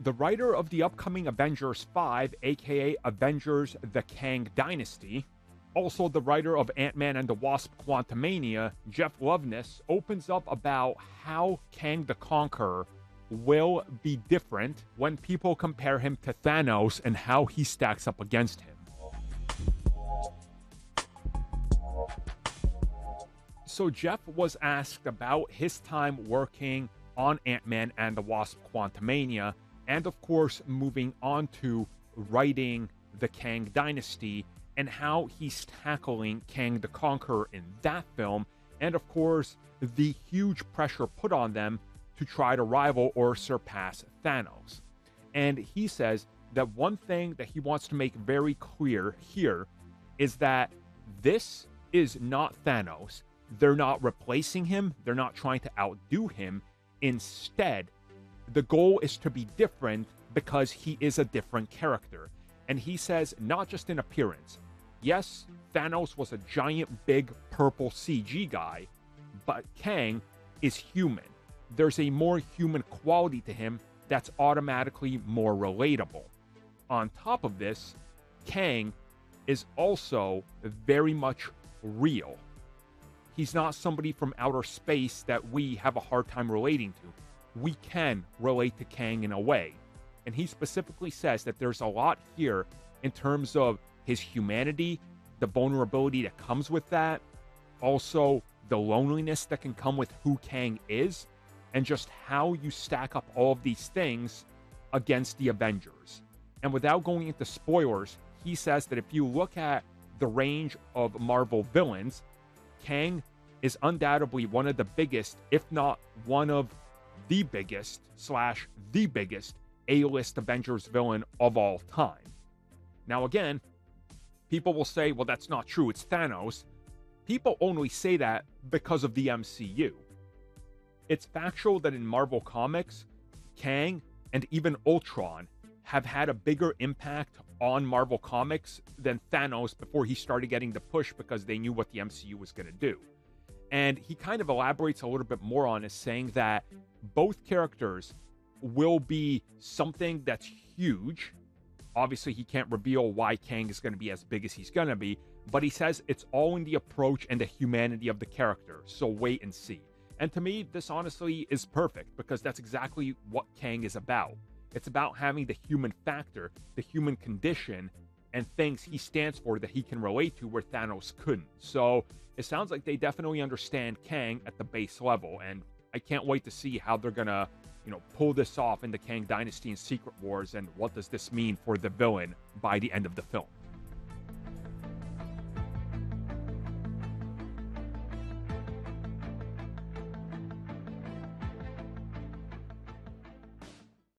The writer of the upcoming Avengers 5, aka Avengers The Kang Dynasty, also the writer of Ant-Man and the Wasp Quantumania, Jeff Loveness, opens up about how Kang the Conqueror will be different when people compare him to Thanos and how he stacks up against him. So Jeff was asked about his time working on Ant-Man and the Wasp Quantumania, and of course moving on to writing the Kang Dynasty and how he's tackling Kang the Conqueror in that film, and of course the huge pressure put on them to try to rival or surpass Thanos. And he says that one thing that he wants to make very clear here is that this is not Thanos. They're not replacing him. They're not trying to outdo him. Instead, the goal is to be different because he is a different character. And he says not just in appearance. Yes, Thanos was a giant, big, purple CG guy, but Kang is human. There's a more human quality to him that's automatically more relatable. On top of this, Kang is also very much real. He's not somebody from outer space that we have a hard time relating to. We can relate to Kang in a way. And he specifically says that there's a lot here in terms of his humanity, the vulnerability that comes with that, also the loneliness that can come with who Kang is, and just how you stack up all of these things against the Avengers. And without going into spoilers, he says that if you look at the range of Marvel villains, Kang is undoubtedly one of the biggest, if not one of the biggest / the biggest A-list Avengers villain of all time. Now again, people will say, well, that's not true, it's Thanos. People only say that because of the MCU. It's factual that in Marvel Comics, Kang and even Ultron have had a bigger impact on Marvel Comics than Thanos before he started getting the push because they knew what the MCU was going to do. And he kind of elaborates a little bit more on it, saying that both characters will be something that's huge. Obviously, he can't reveal why Kang is going to be as big as he's going to be, but he says it's all in the approach and the humanity of the character, so wait and see. And to me, this honestly is perfect because that's exactly what Kang is about. It's about having the human factor, the human condition, and things he stands for that he can relate to where Thanos couldn't. So it sounds like they definitely understand Kang at the base level, and I can't wait to see how they're gonna, pull this off in the Kang Dynasty and Secret Wars, and what does this mean for the villain by the end of the film.